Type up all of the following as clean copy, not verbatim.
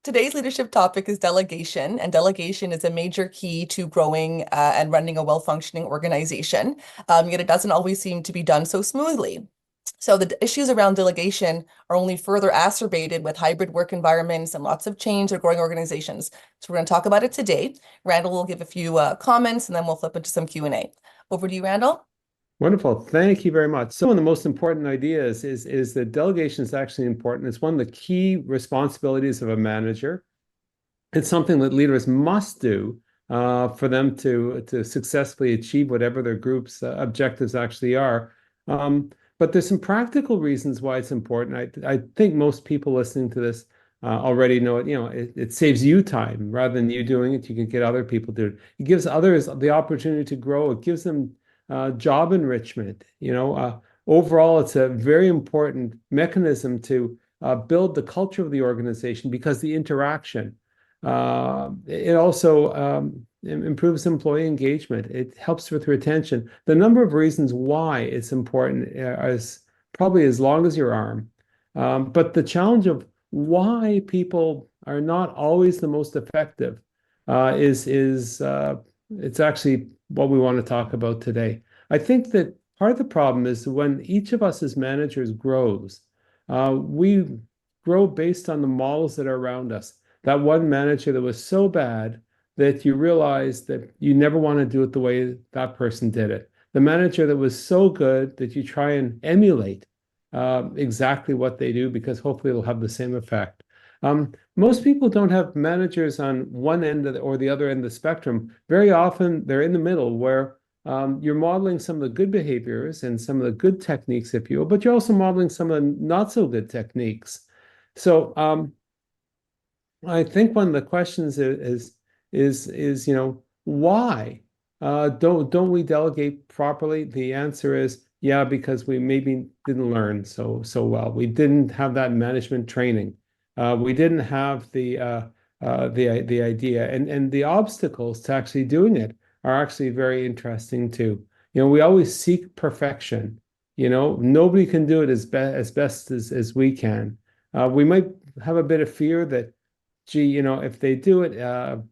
Today's leadership topic is delegation, and delegation is a major key to growing and running a well-functioning organization. Yet it doesn't always seem to be done so smoothly. So the issues around delegation are only further exacerbated with hybrid work environments and lots of change or growing organizations. So we're going to talk about it today. Randall will give a few comments, and then we'll flip into some Q&A. Over to you, Randall. Wonderful. Thank you very much. So one of the most important ideas is that delegation is actually important. It's one of the key responsibilities of a manager. It's something that leaders must do for them to successfully achieve whatever their group's objectives actually are. But there's some practical reasons why it's important. I think most people listening to this already know it. It saves you time rather than you doing it. You can get other people to do it. It gives others the opportunity to grow. It gives them job enrichment. Overall, it's a very important mechanism to build the culture of the organization because the interaction. It also improves employee engagement. It helps with retention. The number of reasons why it's important is probably as long as your arm. But the challenge of why people are not always the most effective is it's actually what we want to talk about today. I think that part of the problem is when each of us as managers grows, we grow based on the models that are around us. That one manager that was so bad that you realize that you never want to do it the way that person did it. The manager that was so good that you try and emulate exactly what they do because hopefully it'll have the same effect. Most people don't have managers on one end or the other end of the spectrum. Very often they're in the middle where you're modeling some of the good behaviors and some of the good techniques, if you will, but you're also modeling some of the not so good techniques. So I think one of the questions is why don't we delegate properly? The answer is yeah, because we maybe didn't learn so well. We didn't have that management training. We didn't have the idea and the obstacles to actually doing it are actually very interesting too. We always seek perfection. Nobody can do it as best as we can. We might have a bit of fear that, gee, if they do it,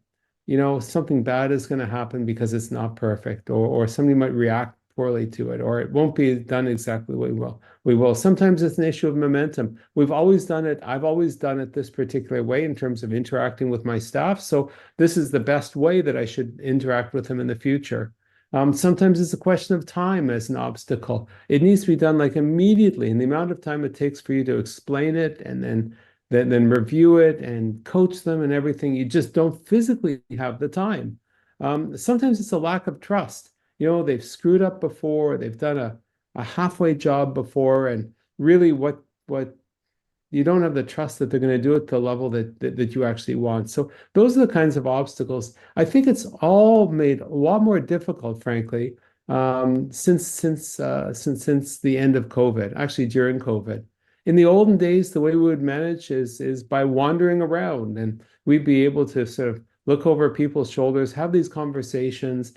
something bad is going to happen because it's not perfect, or somebody might react poorly to it, or it won't be done exactly the way we will. Sometimes it's an issue of momentum. We've always done it. I've always done it this particular way in terms of interacting with my staff. So this is the best way that I should interact with them in the future. Sometimes it's a question of time as an obstacle. It needs to be done like immediately, and the amount of time it takes for you to explain it and then review it and coach them and everything, you just don't physically have the time. Sometimes it's a lack of trust. They've screwed up before, they've done a halfway job before, and really what you don't have the trust that they're going to do it to the level that you actually want. So those are the kinds of obstacles. I think it's all made a lot more difficult, frankly, since the end of COVID, actually during COVID. In the olden days, the way we would manage is by wandering around, and we'd be able to sort of look over people's shoulders, have these conversations,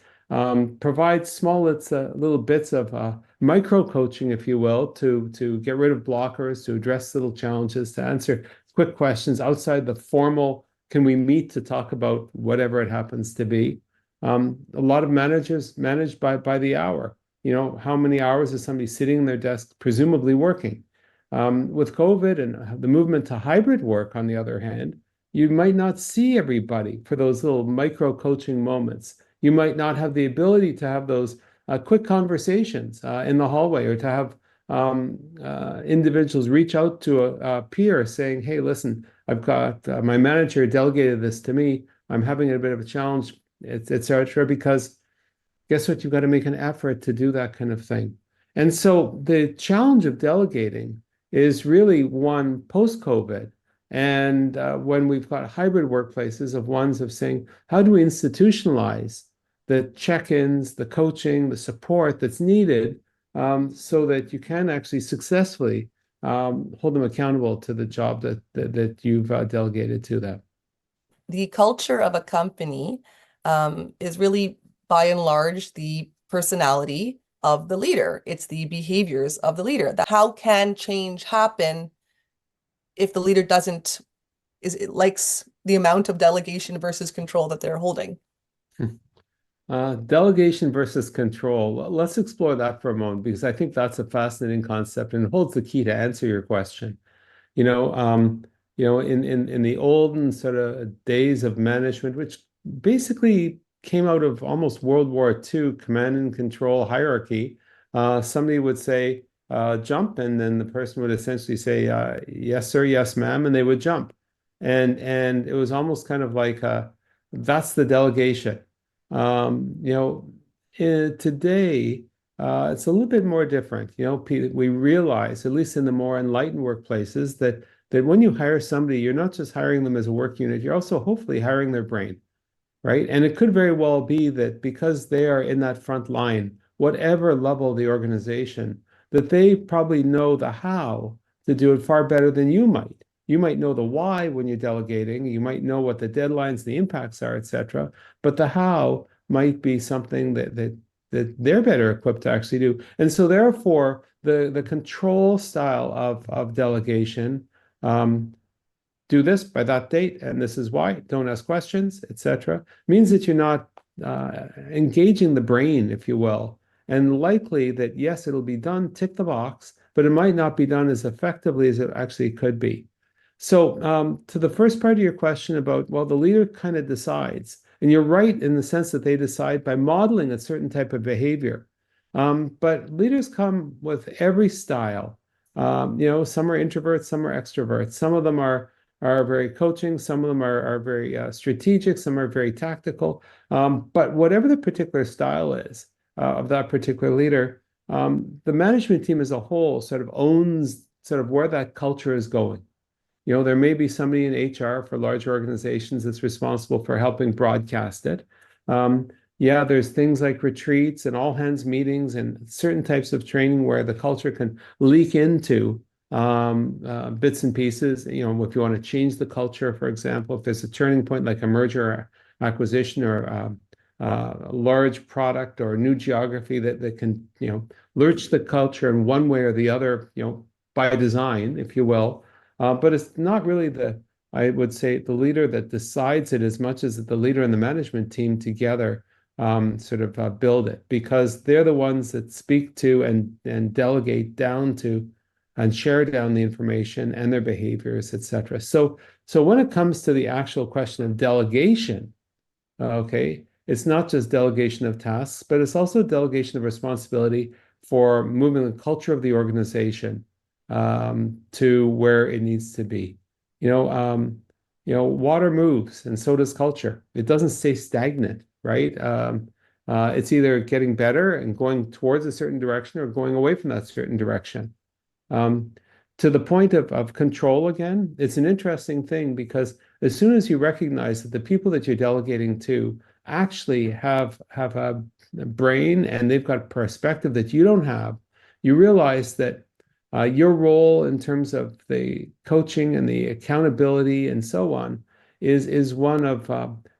provide small little bits of micro coaching, if you will, to get rid of blockers, to address little challenges, to answer quick questions outside the formal, can we meet to talk about whatever it happens to be. A lot of managers manage by the hour. How many hours is somebody sitting in their desk, presumably working? With COVID and the movement to hybrid work, on the other hand, you might not see everybody for those little micro coaching moments. You might not have the ability to have those quick conversations in the hallway, or to have individuals reach out to a peer saying, hey, listen, I've got my manager delegated this to me. I'm having a bit of a challenge, etc. Because guess what? You've got to make an effort to do that kind of thing. And so the challenge of delegating is really one post-COVID. And when we've got hybrid workplaces of ones of saying, how do we institutionalize the check-ins, the coaching, the support that's needed so that you can actually successfully hold them accountable to the job that you've delegated to them? The culture of a company is really, by and large, the personality of the leader. It's the behaviors of the leader. How can change happen if the leader doesn't it likes the amount of delegation versus control that they're holding. Delegation versus control. Let's explore that for a moment because I think that's a fascinating concept and holds the key to answer your question. You know, in the olden sort of days of management, which basically came out of almost World War II, command and control hierarchy, somebody would say, jump, and then the person would essentially say, yes, sir, yes, ma'am, and they would jump. And it was almost kind of like that's the delegation. You know, today, it's a little bit more different. You know, we realize, at least in the more enlightened workplaces, that when you hire somebody, you're not just hiring them as a work unit, you're also hopefully hiring their brain, right? And it could very well be that because they are in that front line, whatever level of the organization, that they probably know the how to do it far better than you might. You might know the why when you're delegating, you might know what the deadlines, the impacts are, etc. But the how might be something that they're better equipped to actually do. And so therefore, the control style of delegation, um, do this by that date, and this is why, don't ask questions, etc., means that you're not engaging the brain, if you will, and likely that, yes, it'll be done, tick the box, but it might not be done as effectively as it actually could be. So, to the first part of your question about, well, the leader kind of decides, and you're right in the sense that they decide by modeling a certain type of behavior. But leaders come with every style. You know, some are introverts, some are extroverts. Some of them are very coaching. Some of them are very strategic. Some are very tactical. But whatever the particular style is of that particular leader, the management team as a whole sort of owns sort of where that culture is going. You know, there may be somebody in HR for large organizations that's responsible for helping broadcast it. Yeah, there's things like retreats and all hands meetings and certain types of training where the culture can leak into bits and pieces. You know, if you want to change the culture, for example, if there's a turning point like a merger or acquisition or a large product or a new geography that can, you know, lurch the culture in one way or the other, you know, by design, if you will. But it's not really I would say, the leader that decides it as much as the leader and the management team together sort of build it because they're the ones that speak to and delegate down to and share down the information and their behaviors, etc. So when it comes to the actual question of delegation, okay, it's not just delegation of tasks, but it's also delegation of responsibility for moving the culture of the organization to where it needs to be. Water moves, and so does culture. It doesn't stay stagnant, right? It's either getting better and going towards a certain direction or going away from that certain direction. Um, to the point of control again, it's an interesting thing because as soon as you recognize that the people that you're delegating to actually have a brain and they've got perspective that you don't have, you realize that your role in terms of the coaching and the accountability and so on is one of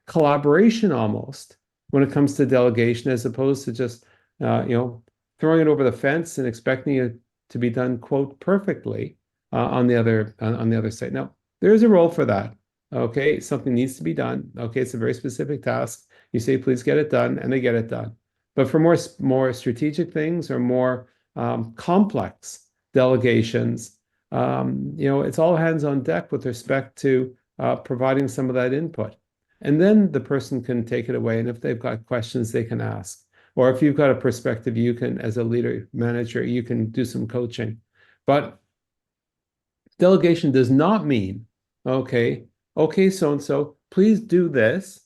collaboration almost when it comes to delegation, as opposed to just throwing it over the fence and expecting it to be done, quote, perfectly on the other side. Now, there is a role for that. Okay, something needs to be done. Okay, it's a very specific task. You say, please get it done, and they get it done. But for more strategic things or more complex delegations, it's all hands on deck with respect to providing some of that input. And then the person can take it away. And if they've got questions, they can ask. Or if you've got a perspective, you can, as a leader, manager, you can do some coaching. But delegation does not mean, okay, so-and-so, please do this.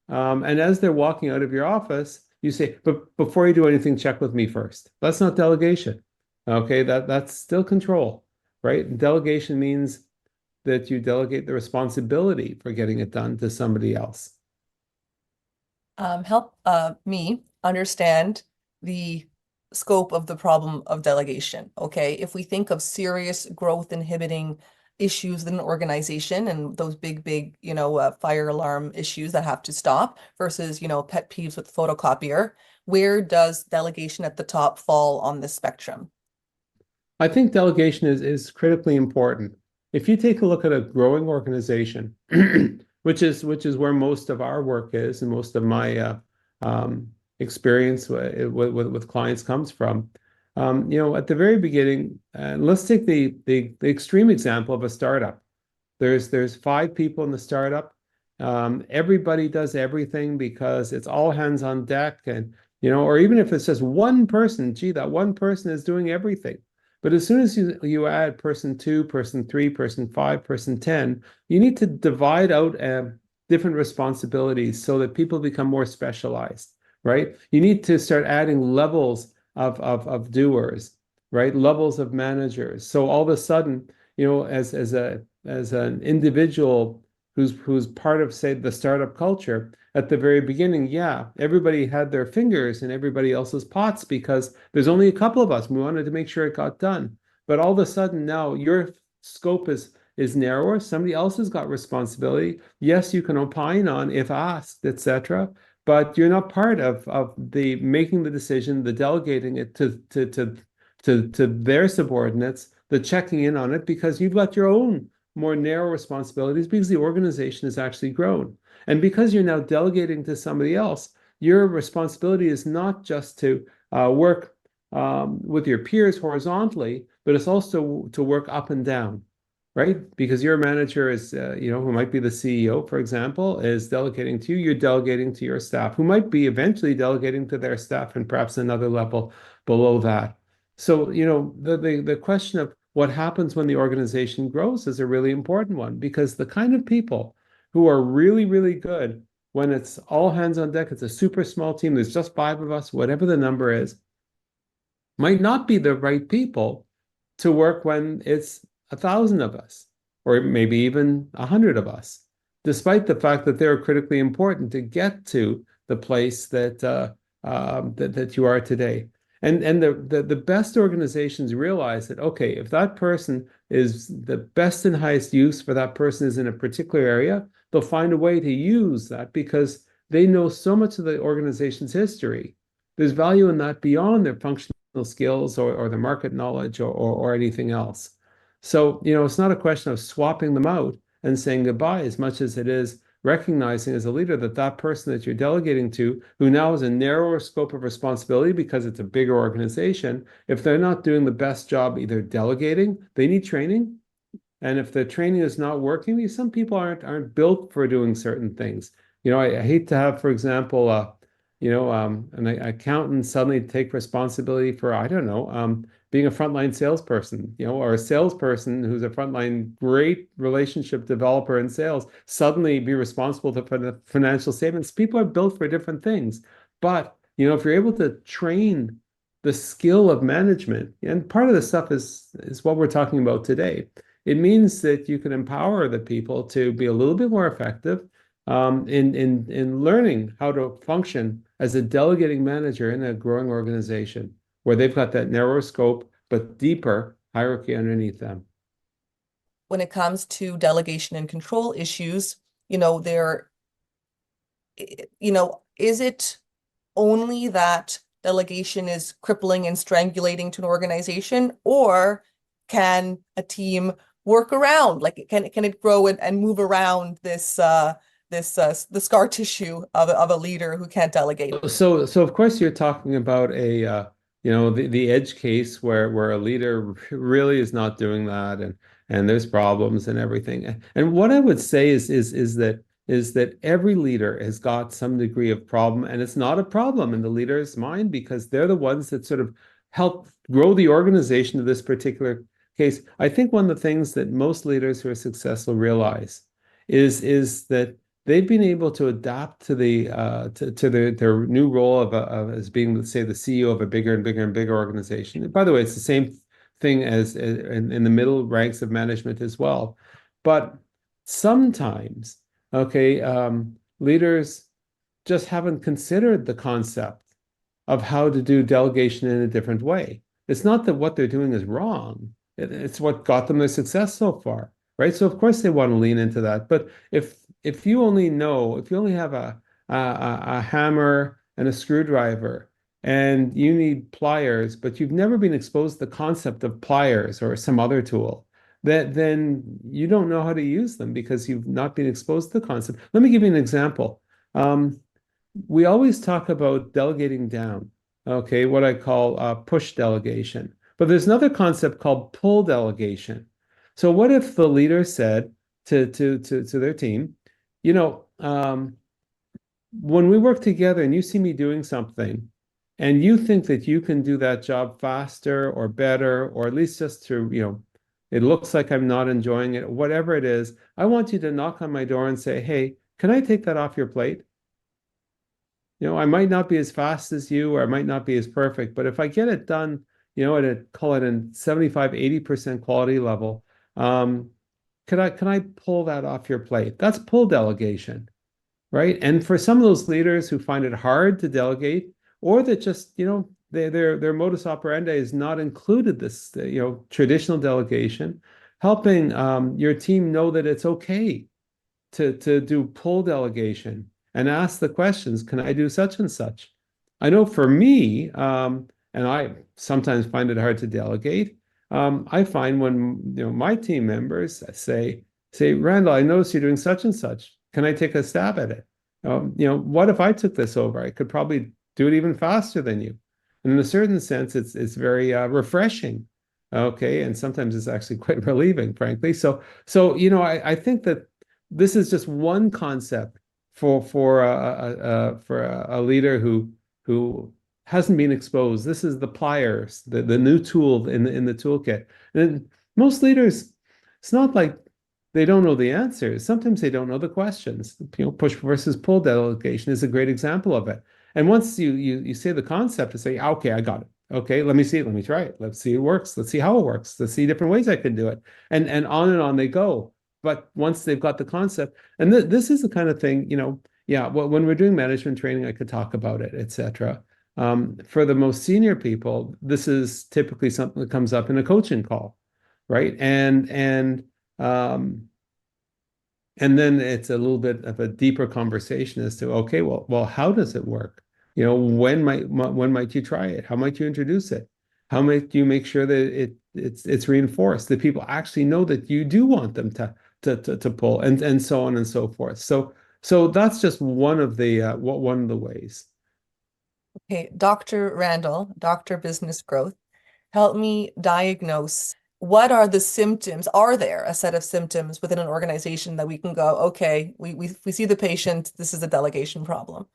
And as they're walking out of your office, you say, but before you do anything, check with me first. That's not delegation. Okay, that's still control, right? Delegation means that you delegate the responsibility for getting it done to somebody else. Help me understand the scope of the problem of delegation. Okay, if we think of serious growth inhibiting issues in an organization and those big, fire alarm issues that have to stop versus, pet peeves with photocopier, where does delegation at the top fall on this spectrum? I think delegation is critically important. if you take a look at a growing organization, which is where most of our work is and most of my experience with clients comes from. At the very beginning, let's take the extreme example of a startup. There's five people in the startup. Everybody does everything because it's all hands on deck, and or even if it's just one person, gee, that one person is doing everything. But as soon as you add person two, person three, person five, person 10, you need to divide out different responsibilities so that people become more specialized, right? You need to start adding levels of doers, right? Levels of managers. So all of a sudden, as an individual who's part of, say, the startup culture, at the very beginning, yeah, everybody had their fingers in everybody else's pots because there's only a couple of us. We wanted to make sure it got done. But all of a sudden now your scope is narrower. Somebody else has got responsibility. Yes, you can opine on if asked, etc. But you're not part of the making the decision, the delegating it to their subordinates, the checking in on it, because you've got your own more narrow responsibilities because the organization has actually grown. And because you're now delegating to somebody else, your responsibility is not just to work with your peers horizontally, but it's also to work up and down, right? Because your manager is, who might be the CEO, for example, is delegating to you, you're delegating to your staff, who might be eventually delegating to their staff and perhaps another level below that. So, the question of what happens when the organization grows is a really important one, because the kind of people who are really, really good when it's all hands on deck, it's a super small team, there's just five of us, whatever the number is, might not be the right people to work when it's 1,000 of us, or maybe even 100 of us, despite the fact that they're critically important to get to the place that you are today. And the best organizations realize that, okay, if that person is the best and highest use for that person is in a particular area, they'll find a way to use that because they know so much of the organization's history. There's value in that beyond their functional skills or the market knowledge or anything else. So, it's not a question of swapping them out and saying goodbye as much as it is recognizing as a leader that that person that you're delegating to, who now has a narrower scope of responsibility because it's a bigger organization, if they're not doing the best job either delegating, they need training. And if the training is not working, some people aren't built for doing certain things. I hate to have, for example, an accountant suddenly take responsibility for, I don't know, being a frontline salesperson, or a salesperson who's a frontline great relationship developer in sales, suddenly be responsible for the financial statements. People are built for different things. But, if you're able to train the skill of management, and part of the stuff is what we're talking about today, it means that you can empower the people to be a little bit more effective in learning how to function as a delegating manager in a growing organization where they've got that narrower scope but deeper hierarchy underneath them. When it comes to delegation and control issues, is it only that delegation is crippling and strangulating to an organization, or can a team work around? Like, can it grow and move around the scar tissue of a leader who can't delegate? So of course you're talking about the edge case where a leader really is not doing that, and there's problems and everything. And what I would say is that every leader has got some degree of problem, and it's not a problem in the leader's mind because they're the ones that sort of help grow the organization to this particular case. I think one of the things that most leaders who are successful realize is that they've been able to adapt to their new role of as being, let's say, the CEO of a bigger and bigger and bigger organization. And by the way, it's the same thing as in the middle ranks of management as well. But sometimes, okay, leaders just haven't considered the concept of how to do delegation in a different way. It's not that what they're doing is wrong. It's what got them their success so far, right? So of course they want to lean into that. But if you only have a hammer and a screwdriver and you need pliers, but you've never been exposed to the concept of pliers or some other tool, then you don't know how to use them because you've not been exposed to the concept. Let me give you an example. We always talk about delegating down, okay, what I call push delegation. But there's another concept called pull delegation. So what if the leader said to their team, you know, when we work together and you see me doing something and you think that you can do that job faster or better, or at least just to, it looks like I'm not enjoying it, whatever it is, I want you to knock on my door and say, hey, can I take that off your plate? I might not be as fast as you, or I might not be as perfect, but if I get it done, at a call it a 75, 80% quality level, can I pull that off your plate? That's pull delegation, right? And for some of those leaders who find it hard to delegate, or that just, their modus operandi is not included this, traditional delegation, helping your team know that it's okay to do pull delegation and ask the questions, can I do such and such? I know for me, and I sometimes find it hard to delegate. I find when my team members say, Randall, I noticed you're doing such and such. Can I take a stab at it? What if I took this over? I could probably do it even faster than you. And in a certain sense, it's very refreshing. Okay, and sometimes it's actually quite relieving, frankly. So I think that this is just one concept for a leader who hasn't been exposed. This is the pliers, the new tool in the toolkit. And most leaders, it's not like they don't know the answers. Sometimes they don't know the questions. Push versus pull delegation is a great example of it. And once you say the concept and say, okay, I got it. Okay, let me see it. Let me try it. Let's see it works. Let's see how it works. Let's see different ways I can do it. And on they go. But once they've got the concept, and this is the kind of thing, yeah, well, when we're doing management training, I could talk about it, etc. For the most senior people, this is typically something that comes up in a coaching call, right? Um, and then it's a little bit of a deeper conversation as to, okay, well, how does it work? When might you try it? How might you introduce it? How might you make sure that it's reinforced, that people actually know that you do want them to pull, and so on and so forth. So that's just one of the ways. Okay, Dr. Randall, Dr. Business Growth, help me diagnose what are the symptoms? Are there a set of symptoms within an organization that we can go, okay, we see the patient, this is a delegation problem?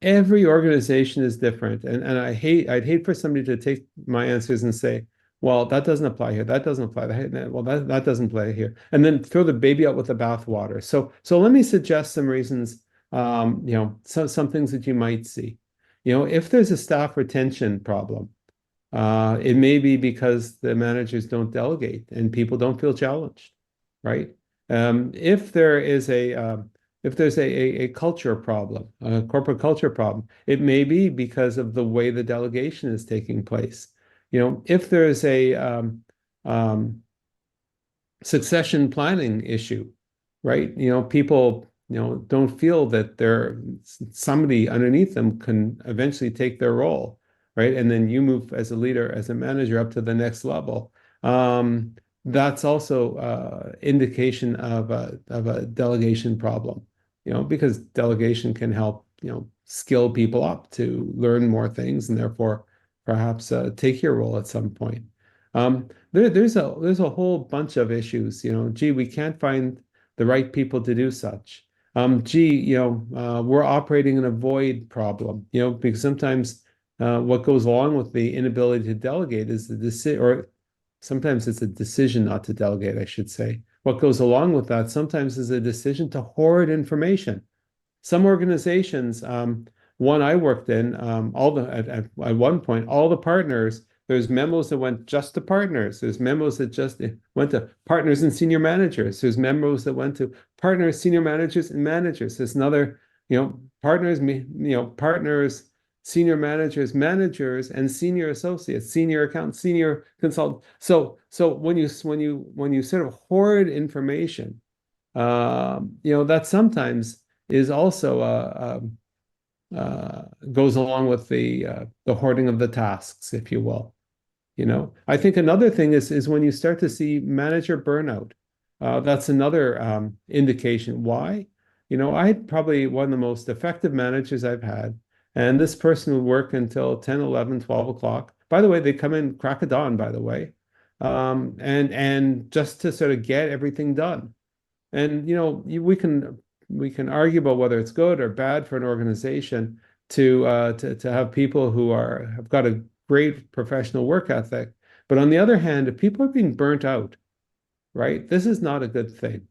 Every organization is different, and I'd hate for somebody to take my answers and say, well, that doesn't apply here, that doesn't apply, well, that doesn't play here, and then throw the baby out with the bathwater. So let me suggest some reasons, some things that you might see. If there's a staff retention problem, it may be because the managers don't delegate and people don't feel challenged, right? If there's a culture problem, a corporate culture problem, it may be because of the way the delegation is taking place. If there's a succession planning issue, right? People, don't feel that somebody underneath them can eventually take their role, right? And then you move as a leader, as a manager up to the next level. That's also indication of a delegation problem, because delegation can help, skill people up to learn more things and therefore perhaps take your role at some point. There's a whole bunch of issues. Gee, we can't find the right people to do such. Gee, we're operating in a void problem. Because sometimes what goes along with the inability to delegate is the decision, or sometimes it's a decision not to delegate, I should say. What goes along with that sometimes is a decision to hoard information. Some organizations, one I worked in, at one point, all the partners, there's memos that went just to partners. There's memos that just went to partners and senior managers. There's memos that went to partners, senior managers, and managers. There's another, partners, senior managers, managers, and senior associates, senior accountants, senior consultants. So when you sort of hoard information, that sometimes is also goes along with the hoarding of the tasks, if you will. I think another thing is when you start to see manager burnout, that's another indication. Why? I had probably one of the most effective managers I've had, and this person would work until 10, 11, 12 o'clock. By the way, they come in crack of dawn, by the way, and just to sort of get everything done. And we can argue about whether it's good or bad for an organization to have people who have got a great professional work ethic. But on the other hand, if people are being burnt out, right, this is not a good thing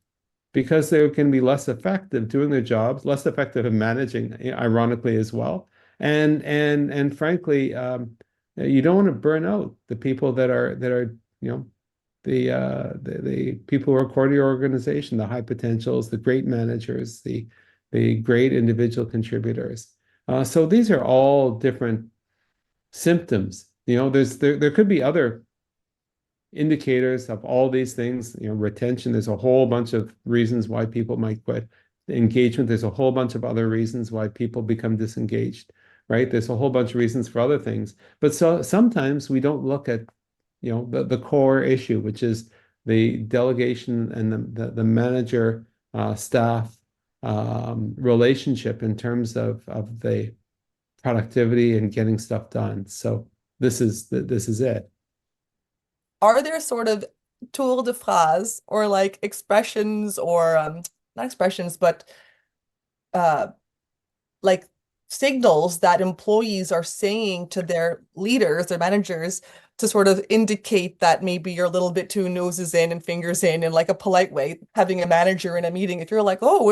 because they can be less effective doing their jobs, less effective in managing, ironically as well. And frankly, you don't want to burn out the people that are the people who are core to your organization, the high potentials, the great managers, the great individual contributors. So these are all different symptoms. There could be other indicators of all these things. Retention, there's a whole bunch of reasons why people might quit. Engagement, there's a whole bunch of other reasons why people become disengaged, right? There's a whole bunch of reasons for other things. But sometimes we don't look at the core issue, which is the delegation and the manager staff relationship in terms of the productivity and getting stuff done. So this is it. Are there sort of tour de phrase or like expressions or not expressions, but uh like signals that employees are saying to their leaders, their managers, to sort of indicate that maybe you're a little bit too noses in and fingers in like a polite way, having a manager in a meeting, if you're like, oh,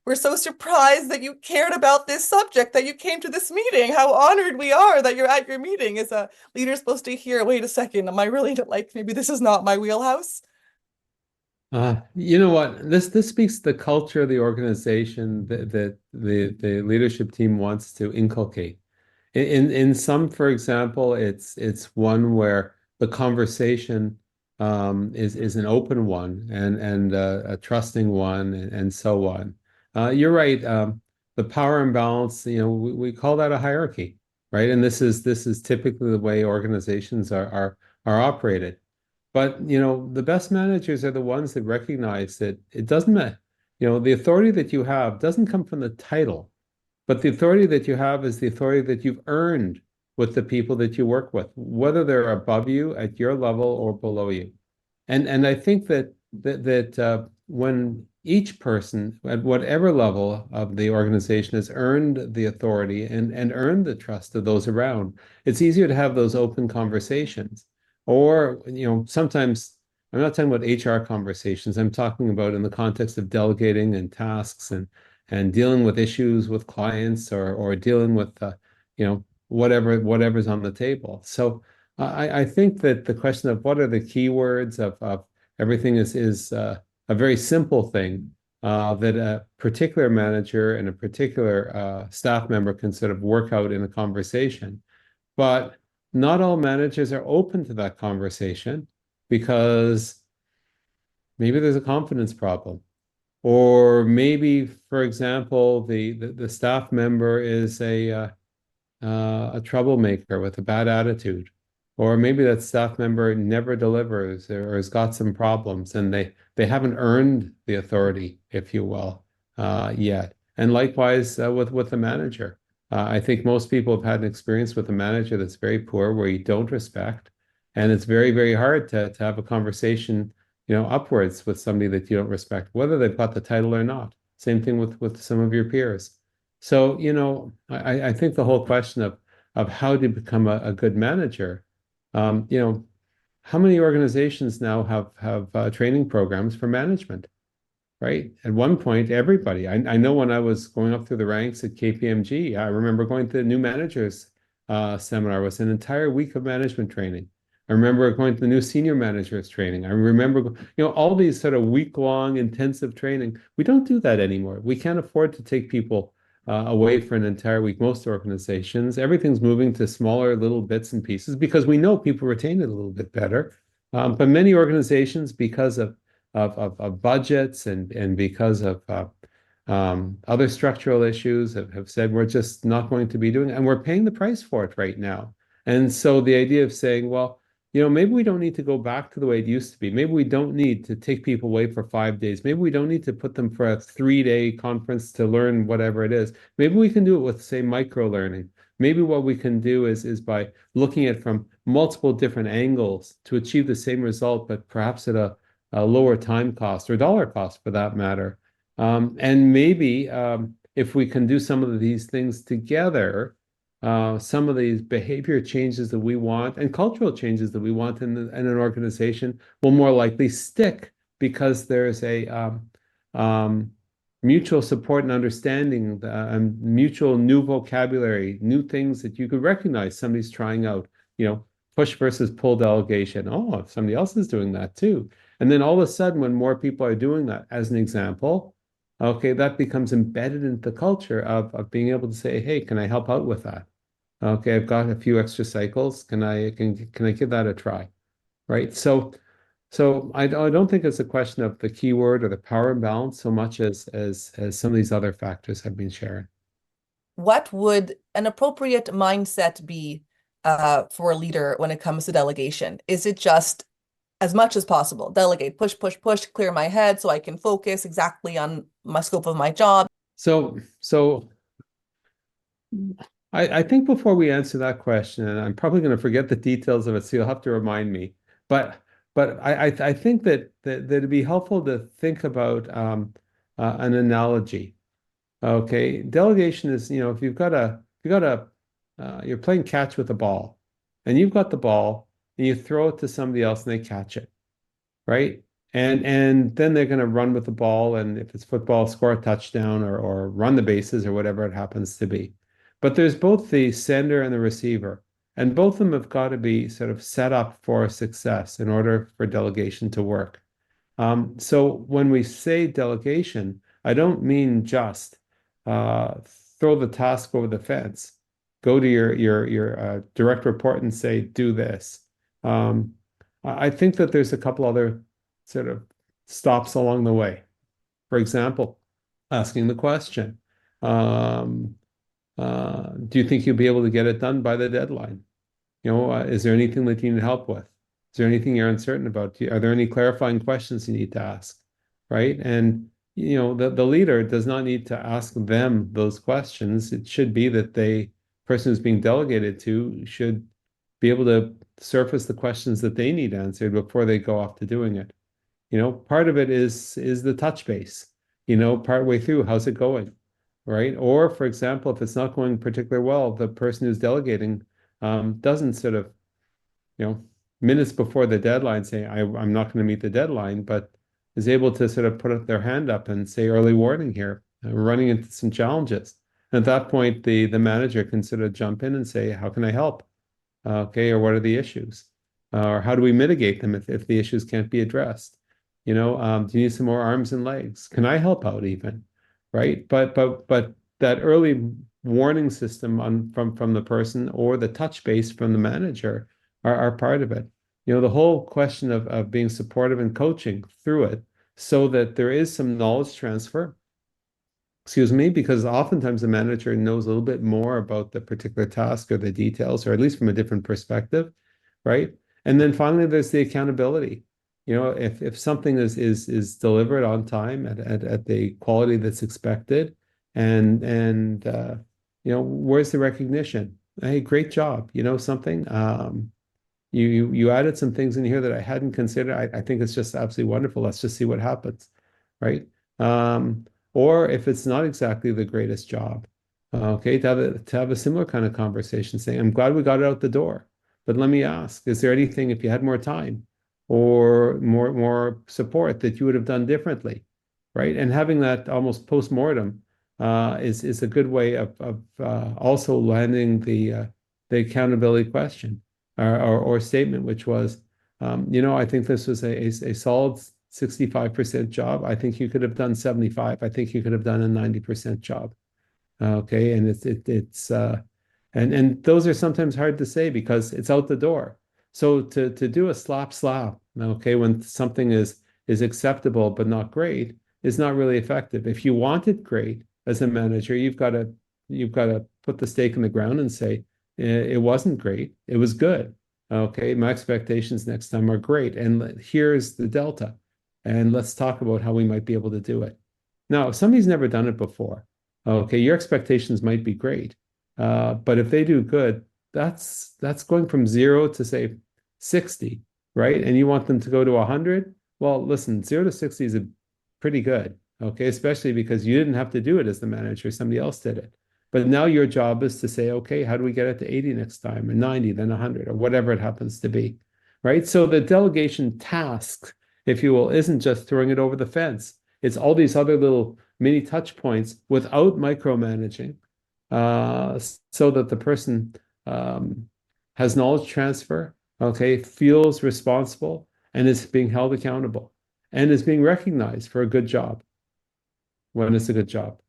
we're so surprised that you cared about this subject, that you came to this meeting. How honored we are that you're at your meeting. Is a leader supposed to hear, wait a second, am I really like maybe this is not my wheelhouse? You know what? This speaks to the culture of the organization that the leadership team wants to inculcate. In some, for example, it's one where the conversation is an open one and a trusting one and so on. You're right. The power imbalance, we call that a hierarchy, right? And this is typically the way organizations are operated. But the best managers are the ones that recognize that it doesn't matter. The authority that you have doesn't come from the title, but the authority that you have is the authority that you've earned with the people that you work with, whether they're above you at your level or below you. And I think that when each person at whatever level of the organization has earned the authority and earned the trust of those around, it's easier to have those open conversations. Or, sometimes I'm not talking about HR conversations. I'm talking about in the context of delegating and tasks and dealing with issues with clients or dealing with whatever's on the table. So I think that the question of what are the keywords of everything is a very simple thing that a particular manager and a particular staff member can sort of work out in a conversation. But not all managers are open to that conversation because maybe there's a confidence problem. Or maybe, for example, the staff member is a troublemaker with a bad attitude. Or maybe that staff member never delivers or has got some problems and they haven't earned the authority, if you will, yet. And likewise with the manager. I think most people have had an experience with a manager that's very poor, where you don't respect, and it's very, very hard to have a conversation, upwards with somebody that you don't respect, whether they've got the title or not. Same thing with some of your peers. So, I think the whole question of how to become a good manager, um, you know, how many organizations now have training programs for management? Right. At one point, everybody, I know when I was going up through the ranks at KPMG, I remember going to the new managers seminar. It was an entire week of management training. I remember going to the new senior managers training. I remember, all these sort of week-long intensive training. We don't do that anymore. We can't afford to take people away for an entire week. Most organizations, everything's moving to smaller little bits and pieces because we know people retain it a little bit better. But many organizations, because of budgets and because of other structural issues have said we're just not going to be doing it, and we're paying the price for it right now. And so the idea of saying, well, maybe we don't need to go back to the way it used to be. Maybe we don't need to take people away for 5 days. Maybe we don't need to put them for a 3-day conference to learn whatever it is. Maybe we can do it with, say, micro learning. Maybe what we can do is by looking at from multiple different angles to achieve the same result, but perhaps at a lower time cost or dollar cost for that matter. And maybe if we can do some of these things together, some of these behavior changes that we want and cultural changes that we want in an organization will more likely stick because there's a mutual support and understanding, and mutual new vocabulary, new things that you could recognize somebody's trying out, push versus pull delegation. Oh, somebody else is doing that too. And then all of a sudden, when more people are doing that, as an example, okay, that becomes embedded into the culture of being able to say, hey, can I help out with that? Okay, I've got a few extra cycles. Can I give that a try? Right. So I don't think it's a question of the keyword or the power imbalance so much as some of these other factors have been shared. What would an appropriate mindset be for a leader when it comes to delegation? Is it just as much as possible, delegate, push, push, push, clear my head so I can focus exactly on my scope of my job? So I think before we answer that question, and I'm probably going to forget the details of it, so you'll have to remind me. But I think that it'd be helpful to think about an analogy. Okay, delegation is, if you're playing catch with a ball, and you've got the ball, and you throw it to somebody else, and they catch it, right? And then they're going to run with the ball, and if it's football, score a touchdown or run the bases or whatever it happens to be. But there's both the sender and the receiver, and both of them have got to be sort of set up for success in order for delegation to work. So when we say delegation, I don't mean just uh, throw the task over the fence, go to your direct report and say, do this. Um, I think that there's a couple other sort of stops along the way. For example, asking the question, do you think you'll be able to get it done by the deadline? Is there anything that you need help with? Is there anything you're uncertain about? Are there any clarifying questions you need to ask? Right? And the leader does not need to ask them those questions. It should be that the person who's being delegated to should be able to surface the questions that they need answered before they go off to doing it. Part of it is the touch base, part way through, how's it going? Right? Or for example, if it's not going particularly well, the person who's delegating doesn't sort of, minutes before the deadline say, I'm not going to meet the deadline, but is able to sort of put up their hand up and say, early warning here, we're running into some challenges. And at that point, the manager can sort of jump in and say, how can I help? Okay, or what are the issues? Or how do we mitigate them if the issues can't be addressed? Do you need some more arms and legs? Can I help out even? Right? But that early warning system from the person or the touch base from the manager are part of it. The whole question of being supportive and coaching through it so that there is some knowledge transfer, excuse me, because oftentimes the manager knows a little bit more about the particular task or the details, or at least from a different perspective, right? And then finally, there's the accountability. If something is delivered on time at the quality that's expected, and where's the recognition? Hey, great job. Something. You added some things in here that I hadn't considered. I think it's just absolutely wonderful. Let's just see what happens, right? Or if it's not exactly the greatest job, okay, to have a similar kind of conversation, saying, "I'm glad we got it out the door, but let me ask, is there anything, if you had more time or more support, that you would have done differently?" Right? And having that almost post-mortem is a good way of also landing the accountability question or statement, which was, I think this was a solid 65% job. I think you could have done 75. I think you could have done a 90% job. Okay, and it's and those are sometimes hard to say because it's out the door. So to do a slap, okay, when something is acceptable but not great, is not really effective. If you want it great as a manager, you've got to put the stake in the ground and say it wasn't great, it was good. Okay, my expectations next time are great. And here's the delta. And let's talk about how we might be able to do it. Now, if somebody's never done it before, okay, your expectations might be great. But if they do good, that's going from 0 to say 60, right? And you want them to go to 100? Well, listen, 0 to 60 is pretty good, okay, especially because you didn't have to do it as the manager, somebody else did it. But now your job is to say, okay, how do we get it to 80 next time, or 90, then 100, or whatever it happens to be, right? So the delegation task, if you will, isn't just throwing it over the fence. It's all these other little mini touch points without micromanaging, so that the person has knowledge transfer, okay, feels responsible, and is being held accountable, and is being recognized for a good job when it's a good job.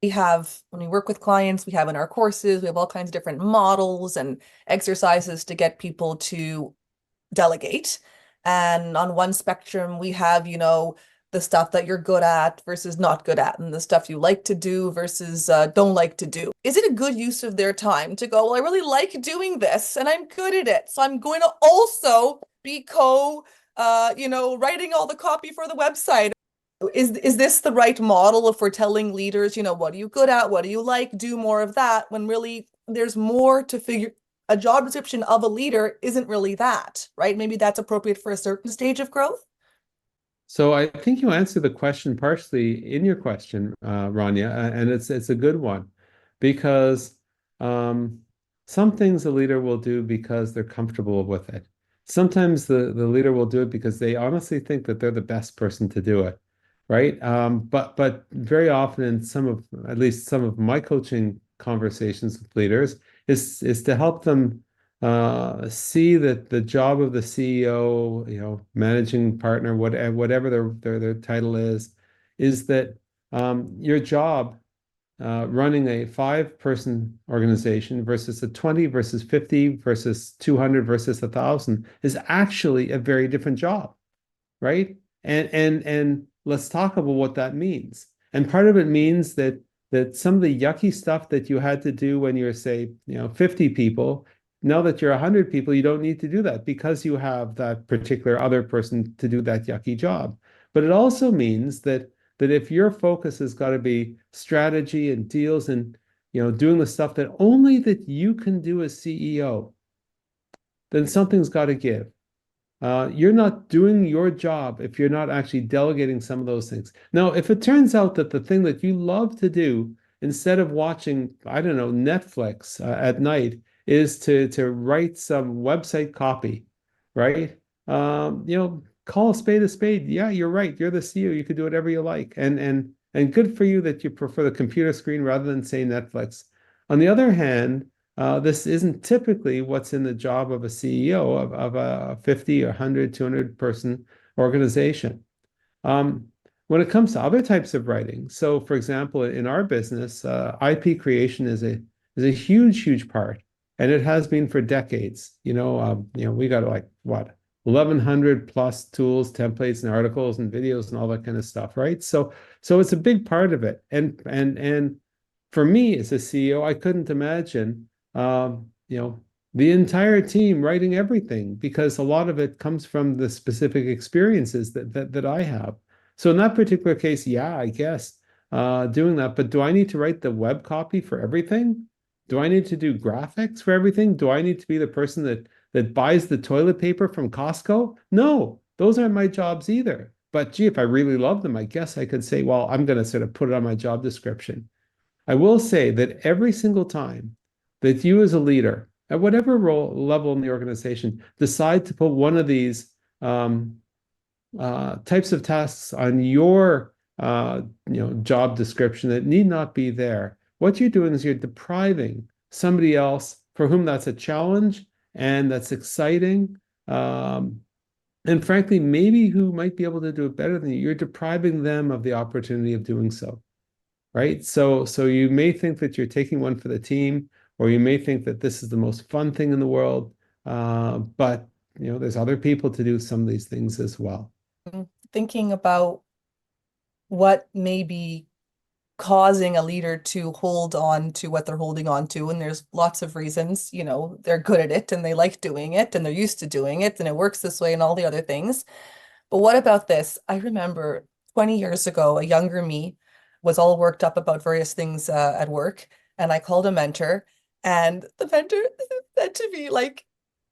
We have, when we work with clients, we have in our courses, we have all kinds of different models and exercises to get people to delegate. And on one spectrum, we have, the stuff that you're good at versus not good at, and the stuff you like to do versus don't like to do. Is it a good use of their time to go, well, I really like doing this and I'm good at it, so I'm going to also be writing all the copy for the website? Is this the right model if we're telling leaders, what are you good at? What do you like? Do more of that, when really there's more to figure. A job description of a leader isn't really that, right? Maybe that's appropriate for a certain stage of growth. So I think you answered the question partially in your question, Rania, and it's a good one because um, some things a leader will do because they're comfortable with it. Sometimes the leader will do it because they honestly think that they're the best person to do it, right? But very often in at least some of my coaching conversations with leaders is to help them see that the job of the CEO, managing partner, whatever their title is that your job running a 5-person organization versus a 20 versus 50 versus 200 versus 1,000 is actually a very different job, right? And let's talk about what that means. And part of it means that some of the yucky stuff that you had to do when you're, say, 50 people, now that you're 100 people, you don't need to do that because you have that particular other person to do that yucky job. But it also means that if your focus has got to be strategy and deals and doing the stuff that only that you can do as CEO, then something's got to give. You're not doing your job if you're not actually delegating some of those things. Now, if it turns out that the thing that you love to do, instead of watching, I don't know, Netflix at night, is to write some website copy, right? Call a spade a spade. Yeah, you're right. You're the CEO. You could do whatever you like, and good for you that you prefer the computer screen rather than say Netflix. On the other hand, this isn't typically what's in the job of a CEO of a 50 or 100, 200 person organization. Um, when it comes to other types of writing, so for example, in our business, IP creation is a huge, huge part, and it has been for decades. We got like what 1,100 plus tools, templates, and articles, and videos, and all that kind of stuff, right? So it's a big part of it, and for me as a CEO, I couldn't imagine um, you know, the entire team writing everything because a lot of it comes from the specific experiences that I have. So in that particular case, yeah, I guess doing that. But do I need to write the web copy for everything? Do I need to do graphics for everything? Do I need to be the person that buys the toilet paper from Costco? No, those aren't my jobs either. But gee, if I really love them, I guess I could say, well, I'm going to sort of put it on my job description. I will say that every single time that you as a leader, at whatever role level in the organization, decide to put one of these types of tasks on your job description that need not be there, what you're doing is you're depriving somebody else for whom that's a challenge and that's exciting. And frankly, maybe who might be able to do it better than you, you're depriving them of the opportunity of doing so, right? So you may think that you're taking one for the team, or you may think that this is the most fun thing in the world, but there's other people to do some of these things as well. Thinking about what maybe causing a leader to hold on to what they're holding on to. And there's lots of reasons, they're good at it and they like doing it and they're used to doing it and it works this way and all the other things. But what about this? I remember 20 years ago, a younger me was all worked up about various things at work, and I called a mentor, and the mentor said to me, like,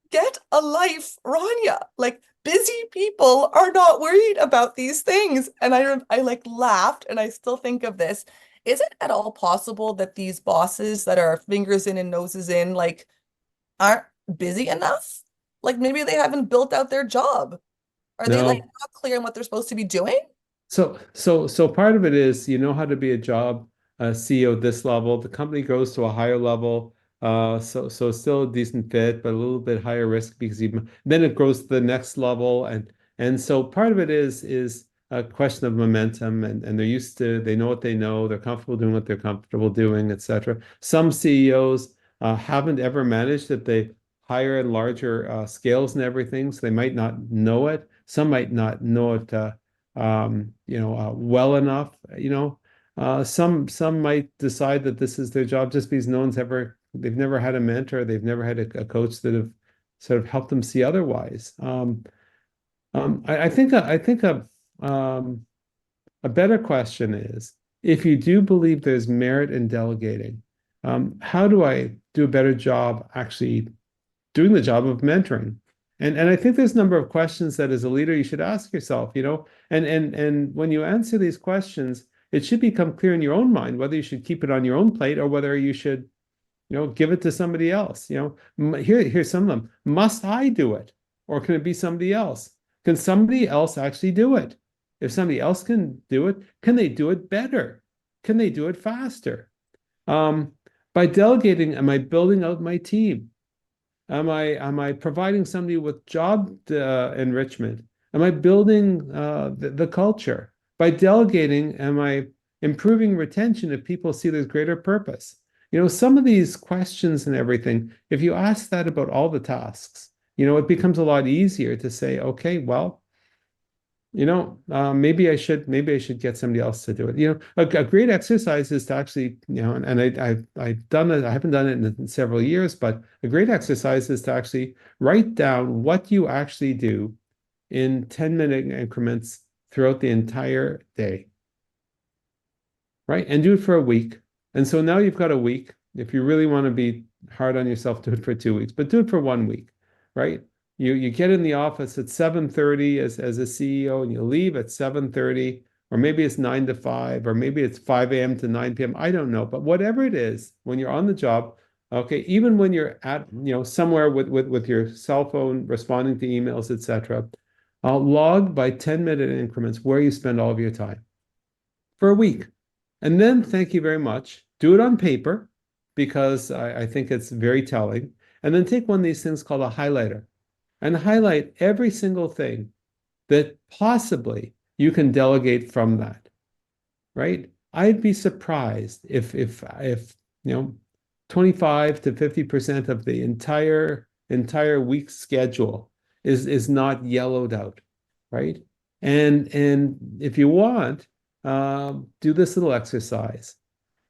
get a life, Rania. Like, busy people are not worried about these things. And I like laughed, and I still think of this. Is it at all possible that these bosses that are fingers in and noses in, like, aren't busy enough? Like, maybe they haven't built out their job. Are they like No. not clear on what they're supposed to be doing? So part of it is you know how to be a job CEO at this level. The company grows to a higher level, so it's still a decent fit, but a little bit higher risk because then it grows to the next level, and so part of it is a question of momentum, and they know what they know, they're comfortable doing what they're comfortable doing, etc. Some CEOs haven't ever managed at the higher and larger scales and everything, so they might not know it. Some might not know it. Well enough. Some might decide that this is their job just because they've never had a mentor, they've never had a coach that have sort of helped them see otherwise. I think a better question is, if you do believe there's merit in delegating, how do I do a better job actually doing the job of mentoring? And I think there's a number of questions that as a leader you should ask yourself, and when you answer these questions, it should become clear in your own mind whether you should keep it on your own plate or whether you should, give it to somebody else. Here's some of them. Must I do it? Or can it be somebody else? Can somebody else actually do it? If somebody else can do it, can they do it better? Can they do it faster? Um, by delegating, am I building out my team? Am I providing somebody with job enrichment? Am I building the culture? By delegating, am I improving retention if people see there's greater purpose? Some of these questions and everything, if you ask that about all the tasks, it becomes a lot easier to say, okay, well, maybe I should get somebody else to do it. A great exercise is to actually, and I've done it. I haven't done it in several years, but a great exercise is to actually write down what you actually do in 10-minute increments throughout the entire day, right? And do it for a week. And so now you've got a week. If you really want to be hard on yourself, do it for 2 weeks, but do it for 1 week, right? You get in the office at 7:30 as a CEO and you leave at 7:30, or maybe it's 9 to 5, or maybe it's 5 a.m. to 9 p.m. I don't know. But whatever it is, when you're on the job, okay, even when you're at, somewhere with your cell phone responding to emails, etc., log by 10-minute increments where you spend all of your time for a week. And then thank you very much. Do it on paper because I think it's very telling. And then take one of these things called a highlighter and highlight every single thing that possibly you can delegate from that, right? I'd be surprised if 25 to 50% of the entire week's schedule is not yellowed out, right? And if you want, do this little exercise.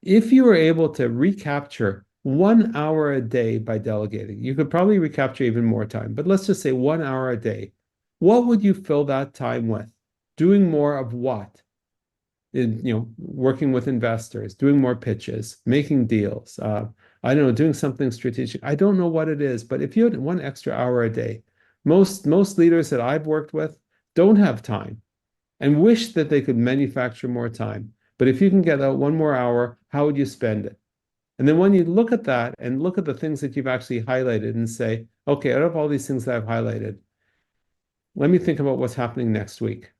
If you were able to recapture 1 hour a day by delegating, you could probably recapture even more time, but let's just say 1 hour a day. What would you fill that time with? Doing more of what? Working with investors, doing more pitches, making deals. I don't know, doing something strategic. I don't know what it is, but if you had 1 extra hour a day, most leaders that I've worked with don't have time and wish that they could manufacture more time. But if you can get out 1 more hour, how would you spend it? And then when you look at that and look at the things that you've actually highlighted and say, okay, out of all these things that I've highlighted, let me think about what's happening next week.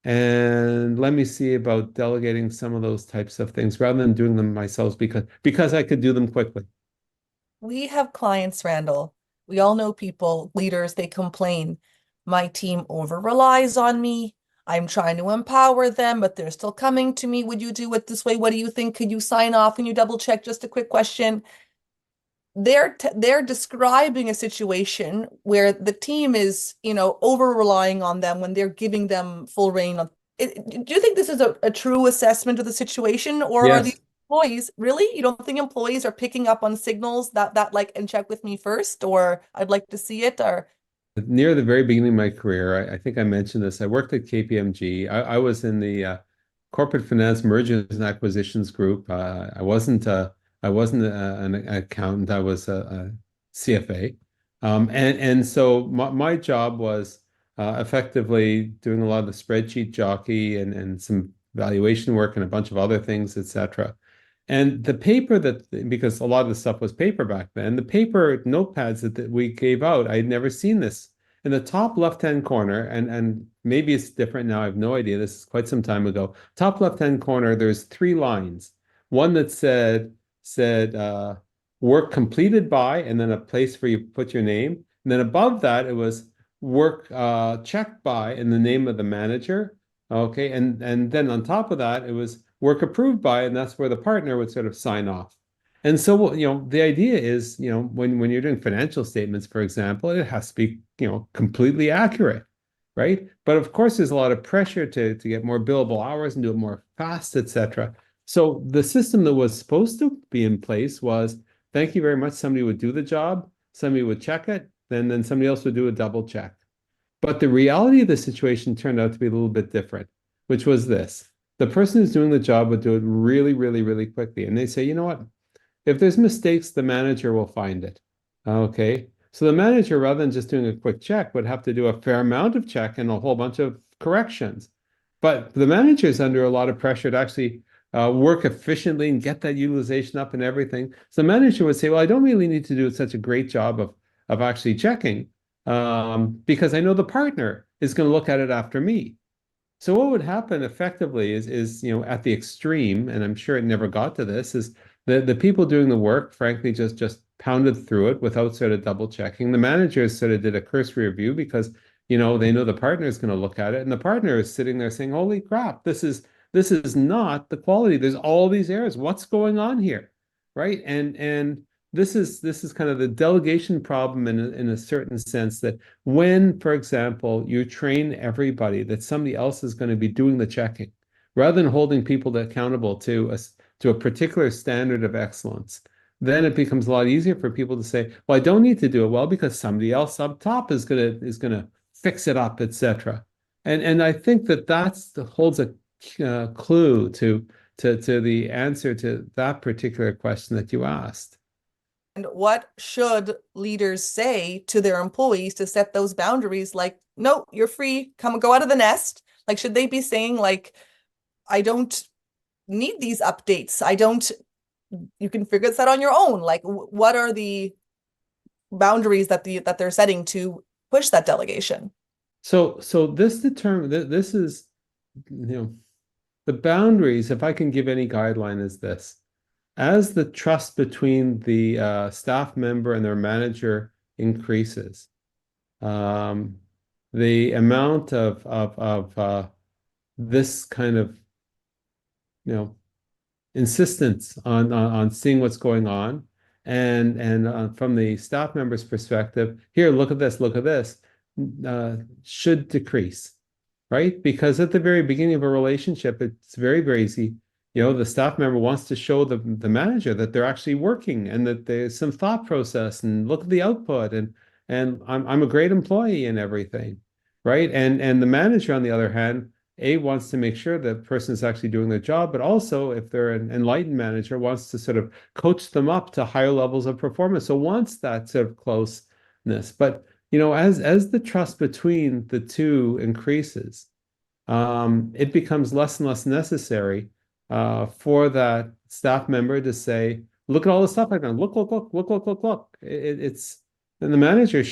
And let me see about delegating some of those types of things rather than doing them myself because I could do them quickly. We have clients, Randall. We all know people, leaders, they complain. My team over relies on me. I'm trying to empower them, but they're still coming to me. Would you do it this way? What do you think? Could you sign off? Can you double check? Just a quick question. They're describing a situation where the team is, over relying on them when they're giving them full reign Do you think this is a true assessment of the situation, or are Yes. these employees really? You don't think employees are picking up on signals that like and check with me first, or I'd like to see it, or Near the very beginning of my career, I think I mentioned this. I worked at KPMG. I was in the corporate finance mergers and acquisitions group. I wasn't an accountant. I was a CFA, and so my job was effectively doing a lot of the spreadsheet jockey and some valuation work and a bunch of other things, etc. And the paper that, because a lot of the stuff was paper back then, the paper notepads that we gave out, I had never seen this. In the top left-hand corner, and maybe it's different now, I have no idea. This is quite some time ago. Top left-hand corner, there's three lines. One that said work completed by, and then a place where you put your name. And then above that, it was work checked by, and the name of the manager. Okay, and then on top of that, it was work approved by, and that's where the partner would sort of sign off. And so, the idea is, when you're doing financial statements, for example, it has to be, completely accurate, right? But of course, there's a lot of pressure to get more billable hours and do it more fast, etc. So the system that was supposed to be in place was, thank you very much. Somebody would do the job, somebody would check it, then somebody else would do a double check. But the reality of the situation turned out to be a little bit different, which was this. The person who's doing the job would do it really, really, really quickly. And they say, you know what? If there's mistakes, the manager will find it. Okay. So the manager, rather than just doing a quick check, would have to do a fair amount of check and a whole bunch of corrections. But the manager is under a lot of pressure to actually work efficiently and get that utilization up and everything. So the manager would say, well, I don't really need to do such a great job of actually checking because I know the partner is going to look at it after me. So what would happen effectively is at the extreme, and I'm sure it never got to this, is the people doing the work, frankly, just pounded through it without sort of double checking. The managers sort of did a cursory review because they know the partner is going to look at it, and the partner is sitting there saying, "Holy crap, this is not the quality. There's all these errors. What's going on here?" Right? And this is kind of the delegation problem in a certain sense that when, for example, you train everybody that somebody else is going to be doing the checking, rather than holding people accountable to a particular standard of excellence, then it becomes a lot easier for people to say, well, I don't need to do it well because somebody else up top is gonna fix it up, etc. And I think that holds a clue to the answer to that particular question that you asked. and what should leaders say to their employees to set those boundaries? Like, no, you're free, come go out of the nest. Like, should they be saying like, I don't need these updates. I don't, you can figure this out on your own. Like, what are the boundaries that they're setting to push that delegation? So this is, the boundaries, if I can give any guideline, is this. As the trust between the staff member and their manager increases, um, the amount of this kind of, you know, insistence on seeing what's going on, and from the staff member's perspective, here, look at this, should decrease, right? Because at the very beginning of a relationship, it's very, very easy. The staff member wants to show the manager that they're actually working and that there's some thought process and look at the output and I'm a great employee and everything, right? And the manager, on the other hand, wants to make sure that person is actually doing their job, but also if they're an enlightened manager, wants to sort of coach them up to higher levels of performance. So wants that sort of closeness. But as the trust between the two increases, it becomes less and less necessary for that staff member to say, "Look at all the stuff I've done. Look. It's and the manager,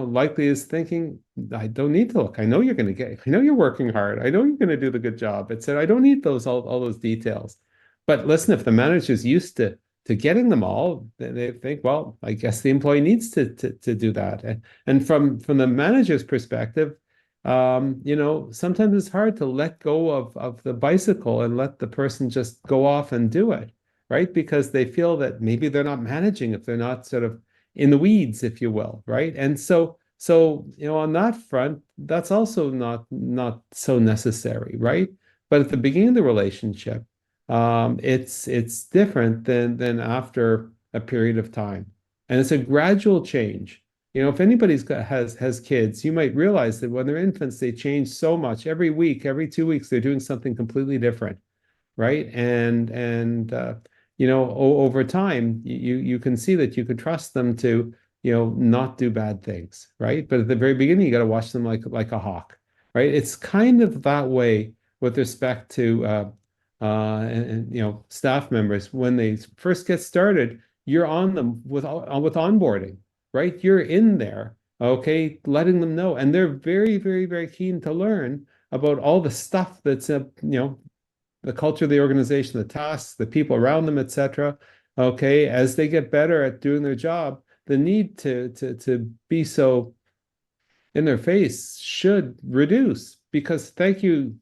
likely is thinking, "I don't need to look. I know you're going to get. I know you're working hard. I know you're going to do the good job." It said, "I don't need all those details." But listen, if the manager's used to getting them all, then they think, well, I guess the employee needs to do that. And from the manager's perspective, sometimes it's hard to let go of the bicycle and let the person just go off and do it, right? Because they feel that maybe they're not managing if they're not sort of in the weeds, if you will, right? And so So, on that front, that's also not so necessary, right? But at the beginning of the relationship, it's different than after a period of time, and it's a gradual change. If anybody's has kids, you might realize that when they're infants, they change so much. Every week, every 2 weeks, they're doing something completely different, right? Over time, you can see that you can trust them to, not do bad things, right? But at the very beginning, you got to watch them like a hawk, right? It's kind of that way with respect to staff members when they first get started. You're on them with onboarding, right? You're in there, okay, letting them know, and they're very, very, very keen to learn about all the stuff that's the culture of the organization, the tasks, the people around them, etc. Okay, as they get better at doing their job, the need to be so in their face should reduce because thank you,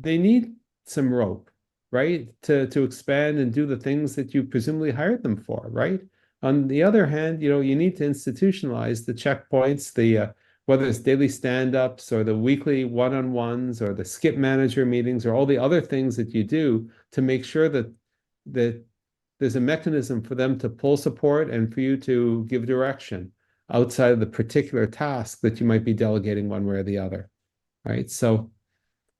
they need some rope, right? To expand and do the things that you presumably hired them for, right? On the other hand, you need to institutionalize the checkpoints, the whether it's daily stand-ups or the weekly one-on-ones or the skip manager meetings or all the other things that you do to make sure that there's a mechanism for them to pull support and for you to give direction outside of the particular task that you might be delegating one way or the other, right? So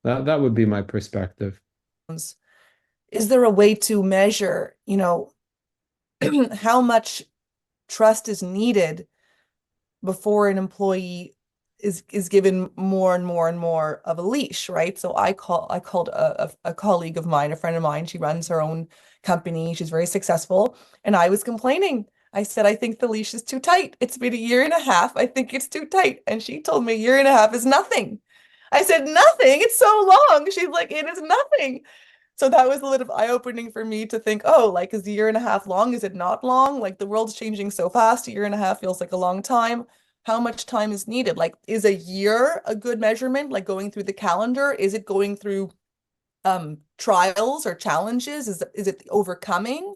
that would be my perspective. Is there a way to measure, how much trust is needed before an employee is given more and more and more of a leash, right? So I called a colleague of mine, a friend of mine. She runs her own company. She's very successful, and I was complaining. I said, I think the leash is too tight. It's been a year and a half. I think it's too tight. And she told me a year and a half is nothing. I said, nothing. It's so long. She's like, it is nothing. So that was a little eye-opening for me to think, oh, like, is a year and a half long? Is it not long? Like, the world's changing so fast. A year and a half feels like a long time. How much time is needed? Like, is a year a good measurement? Like going through the calendar? Is it going through trials or challenges? Is it overcoming?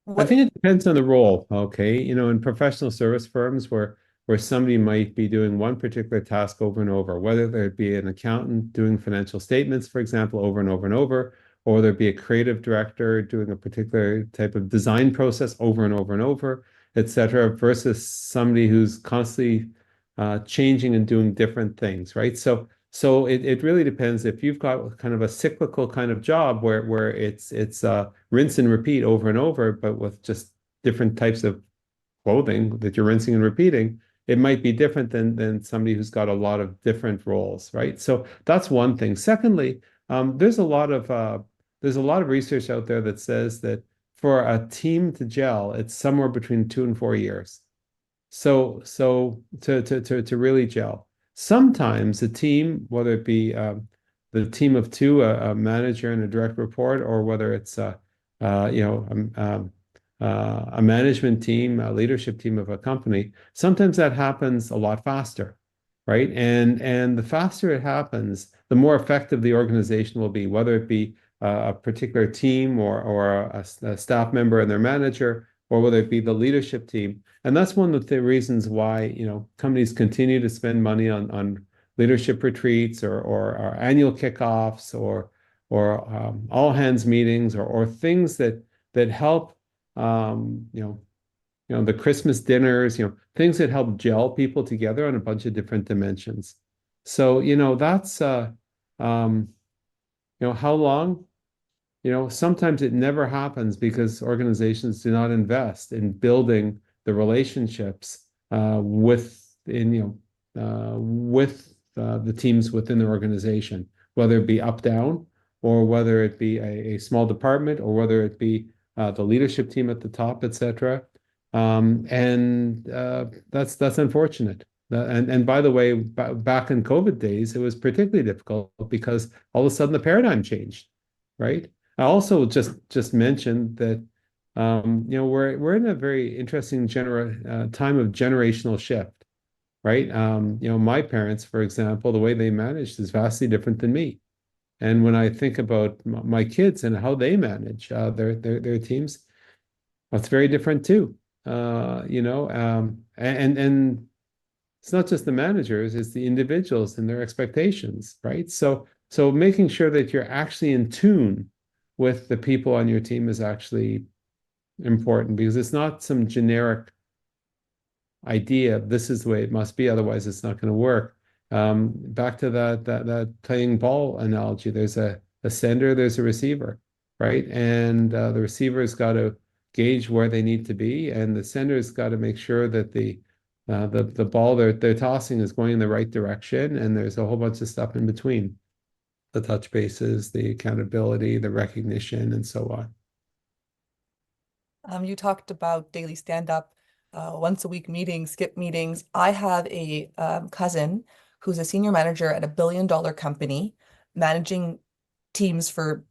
I What think it depends on the role, okay? In professional service firms where somebody might be doing one particular task over and over, whether it be an accountant doing financial statements, for example, over and over and over, or there be a creative director doing a particular type of design process over and over and over, et cetera, versus somebody who's constantly changing and doing different things, right? So it really depends if you've got kind of a cyclical kind of job where it's rinse and repeat over and over, but with just different types of clothing that you're rinsing and repeating, it might be different than somebody who's got a lot of different roles, right? So that's one thing. Secondly, there's a lot of research out there that says that for a team to gel, it's somewhere between 2 and 4 years. So to really gel. Sometimes a team, whether it be the team of two, a manager and a direct report, or whether it's a management team, a leadership team of a company, sometimes that happens a lot faster, right? And the faster it happens, the more effective the organization will be, whether it be a particular team or a staff member and their manager, or whether it be the leadership team. And that's one of the reasons why, companies continue to spend money on leadership retreats or annual kickoffs or all hands meetings or things that help the Christmas dinners, things that help gel people together on a bunch of different dimensions. So, that's how long? Sometimes it never happens because organizations do not invest in building the relationships with the teams within the organization, whether it be up down or whether it be a small department or whether it be the leadership team at the top, etc. And that's unfortunate. And by the way, back in COVID days, it was particularly difficult because all of a sudden the paradigm changed, right? I also just mentioned that we're in a very interesting time of generational shift, right? My parents, for example, the way they managed is vastly different than me. And when I think about my kids and how they manage their teams, that's very different too. And it's not just the managers, it's the individuals and their expectations, right? So making sure that you're actually in tune with the people on your team is actually important because it's not some generic idea. This is the way it must be, otherwise it's not going to work. Back to that playing ball analogy. There's a sender, there's a receiver, right? And the receiver's got to gauge where they need to be, and the sender's got to make sure that the ball they're tossing is going in the right direction, and there's a whole bunch of stuff in between. The touch bases, the accountability, the recognition, and so on. You talked about daily stand-up, once a week meetings, skip meetings. I have a cousin who's a senior manager at a billion-dollar company, managing teams for,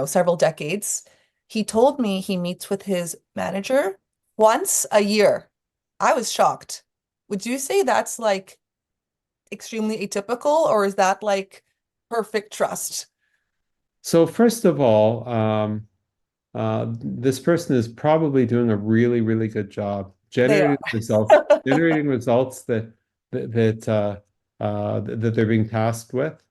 several decades. He told me he meets with his manager once a year. I was shocked. Would you say that's like extremely atypical, or is that like perfect trust? So first of all, this person is probably doing a really, really good job They are. generating results that they're being tasked with.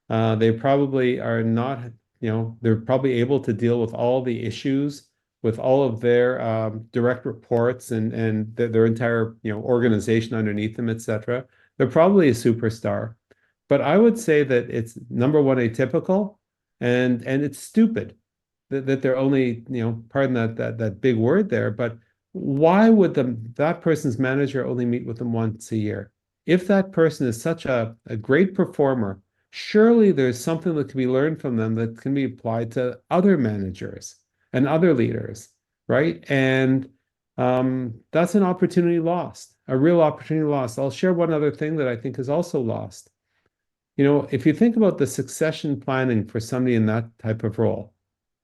They probably are not, they're probably able to deal with all the issues with all of their direct reports and their entire, organization underneath them, etc. They're probably a superstar. But I would say that it's number one, atypical, and it's stupid that they're only, pardon that big word there, but why would that person's manager only meet with them once a year? If that person is such a great performer, surely there's something that can be learned from them that can be applied to other managers and other leaders, right? And that's an opportunity lost, a real opportunity lost. I'll share one other thing that I think is also lost. If you think about the succession planning for somebody in that type of role,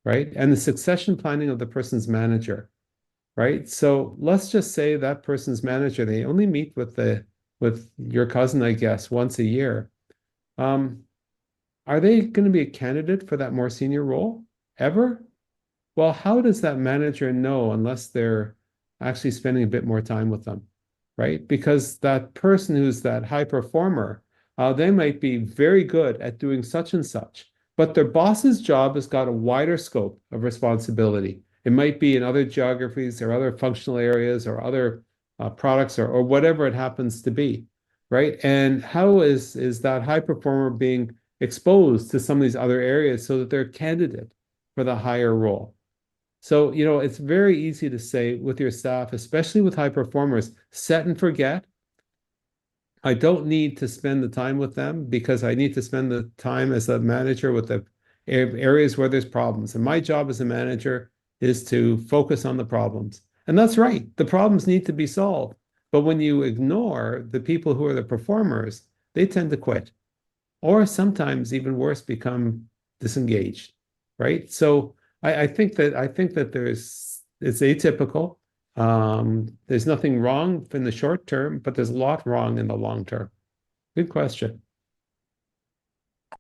right? And the succession planning of the person's manager, right? So let's just say that person's manager, they only meet with your cousin, I guess, once a year. Um, are they going to be a candidate for that more senior role ever? Well, how does that manager know unless they're actually spending a bit more time with them, right? Because that person who's that high performer, they might be very good at doing such and such, but their boss's job has got a wider scope of responsibility. It might be in other geographies or other functional areas or other products or whatever it happens to be, right? And how is that high performer being exposed to some of these other areas so that they're a candidate for the higher role? So, it's very easy to say with your staff, especially with high performers, set and forget. I don't need to spend the time with them because I need to spend the time as a manager with the areas where there's problems. And my job as a manager is to focus on the problems. And that's right. The problems need to be solved. But when you ignore the people who are the performers, they tend to quit, or sometimes even worse, become disengaged, right? So I think that it's atypical. There's nothing wrong in the short term, but there's a lot wrong in the long term. Good question.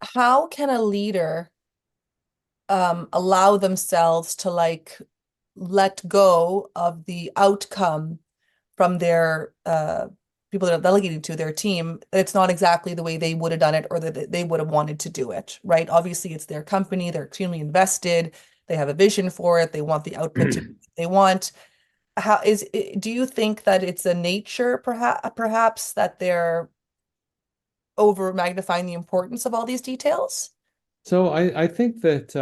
How can a leader allow themselves to like let go of the outcome from their people that are delegating to their team, that it's not exactly the way they would have done it or that they would have wanted to do it, right? Obviously, it's their company, they're extremely invested, they have a vision for it, they want the output to they want. Do you think that it's a nature perhaps that they're over magnifying the importance of all these details? So I think that,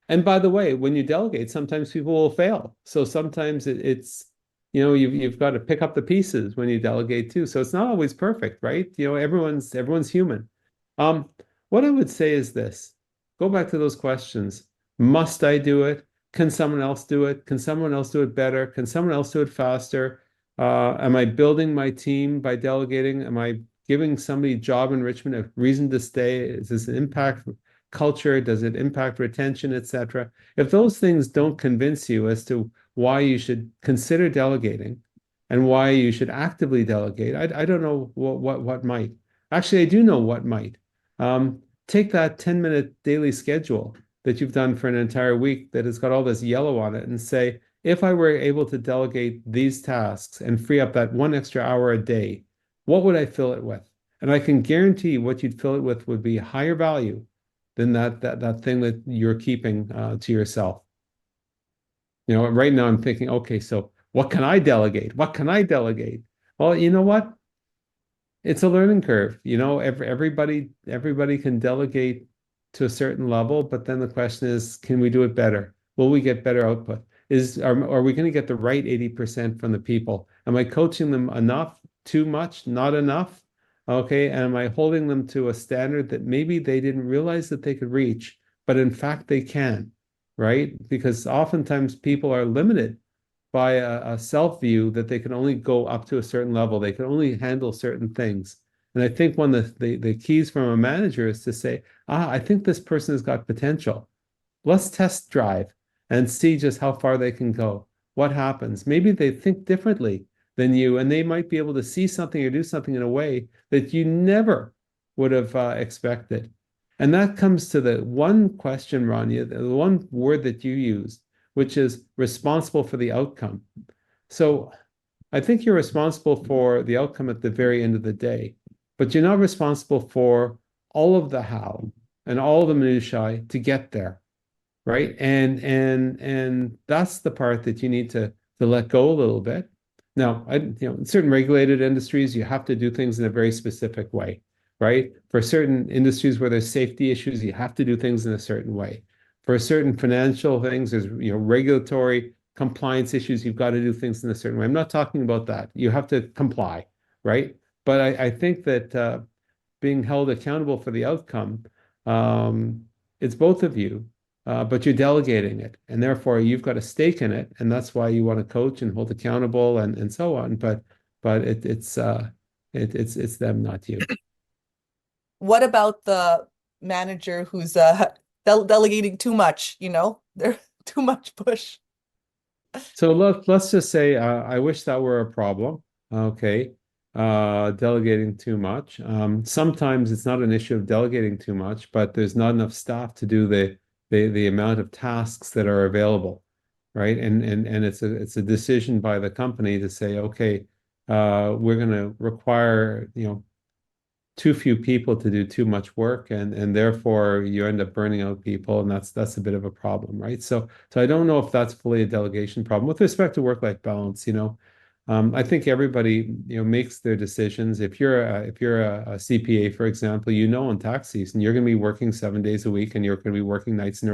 and by the way, when you delegate, sometimes people will fail. So sometimes it's, you've got to pick up the pieces when you delegate too. So it's not always perfect, right? Everyone's human. Um, what I would say is this: go back to those questions. Must I do it? Can someone else do it? Can someone else do it better? Can someone else do it faster? Am I building my team by delegating? Am I giving somebody job enrichment, a reason to stay? Is this an impact culture? Does it impact retention, etc.? If those things don't convince you as to why you should consider delegating and why you should actively delegate, I don't know what might. Actually, I do know what might. Take that 10-minute daily schedule that you've done for an entire week that has got all this yellow on it and say, if I were able to delegate these tasks and free up that one extra hour a day, what would I fill it with? And I can guarantee what you'd fill it with would be higher value than that thing that you're keeping to yourself. You know, right now I'm thinking, okay, so what can I delegate? What can I delegate? Well, you know what? It's a learning curve. You know, everybody can delegate to a certain level, but then the question is, can we do it better? Will we get better output? Are we going to get the right 80% from the people? Am I coaching them enough, too much, not enough? Okay, and am I holding them to a standard that maybe they didn't realize that they could reach, but in fact they can, right? Because oftentimes people are limited by a self view that they can only go up to a certain level, they can only handle certain things. And I think one of the keys from a manager is to say, I think this person has got potential. Let's test drive and see just how far they can go. What happens? Maybe they think differently than you, and they might be able to see something or do something in a way that you never would have expected. And that comes to the one question, Rania, the one word that you used, which is responsible for the outcome. So I think you're responsible for the outcome at the very end of the day, but you're not responsible for all of the how and all the minutiae to get there, right? And that's the part that you need to let go a little bit. Now, in certain regulated industries, you have to do things in a very specific way, right? For certain industries where there's safety issues, you have to do things in a certain way. For certain financial things, there's regulatory compliance issues, you've got to do things in a certain way. I'm not talking about that. You have to comply, right? But I think that being held accountable for the outcome, it's both of you, but you're delegating it, and therefore you've got a stake in it, and that's why you want to coach and hold accountable and so on. But it's them, not you. What about the manager who's delegating too much, you know? They're too much push. So let's just say I wish that were a problem. Okay. Delegating too much. Sometimes it's not an issue of delegating too much, but there's not enough staff to do the amount of tasks that are available, right? And it's a decision by the company to say, okay, we're going to require, too few people to do too much work, and therefore you end up burning out people, and that's a bit of a problem, right? So I don't know if that's fully a delegation problem with respect to work-life balance. I think everybody makes their decisions. If you're a CPA, for example, in tax season you're going to be working 7 days a week, and you're going to be working nights and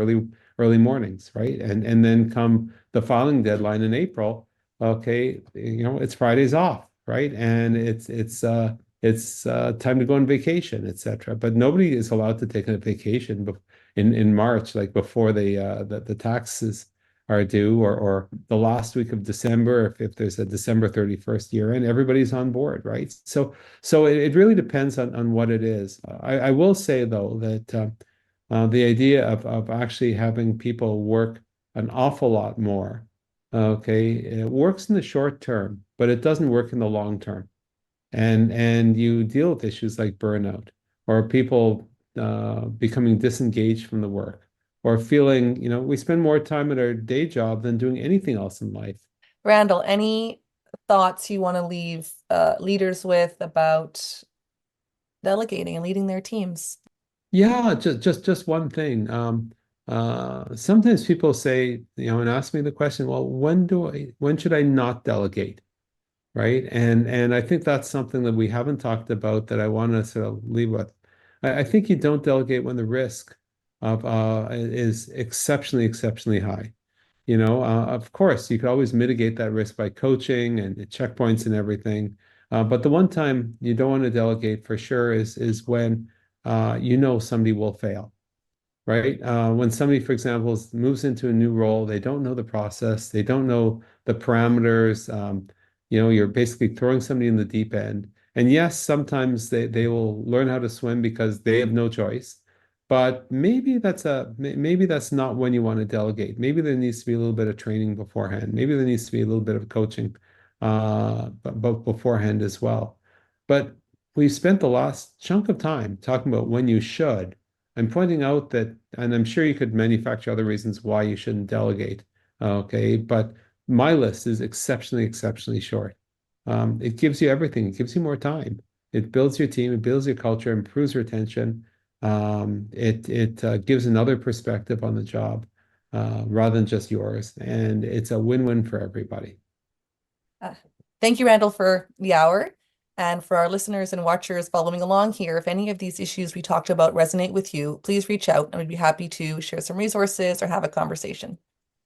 early mornings, right? And then come the filing deadline in April, okay, it's Fridays off, right? And it's time to go on vacation, etc. But nobody is allowed to take a vacation in March, like before the taxes are due, or the last week of December, if there's a December 31st year end, everybody's on board, right? So it really depends on what it is. I will say though that the idea of actually having people work an awful lot more, okay, it works in the short term, but it doesn't work in the long term. And you deal with issues like burnout, or people becoming disengaged from the work, or feeling, we spend more time at our day job than doing anything else in life. Randall, any thoughts you want to leave leaders with about delegating and leading their teams? Yeah, just one thing. Sometimes people say, and ask me the question, well, when should I not delegate? Right? And I think that's something that we haven't talked about that I want to sort of leave with. I think you don't delegate when the risk of is exceptionally high. Of course, you could always mitigate that risk by coaching and checkpoints and everything. But the one time you don't want to delegate for sure is when somebody will fail, right? When somebody, for example, moves into a new role, they don't know the process, they don't know the parameters. You're basically throwing somebody in the deep end. And yes, sometimes they will learn how to swim because they have no choice. But maybe that's not when you want to delegate. Maybe there needs to be a little bit of training beforehand. Maybe there needs to be a little bit of coaching, but beforehand as well. But we've spent the last chunk of time talking about when you should. I'm pointing out that, and I'm sure you could manufacture other reasons why you shouldn't delegate. Okay, but my list is exceptionally short. it gives you everything. It gives you more time. It builds your team, it builds your culture, improves retention. It gives another perspective on the job rather than just yours. And it's a win-win for everybody. Uh, Thank you, Randall, for the hour. And for our listeners and watchers following along here, if any of these issues we talked about resonate with you, please reach out and we'd be happy to share some resources or have a conversation.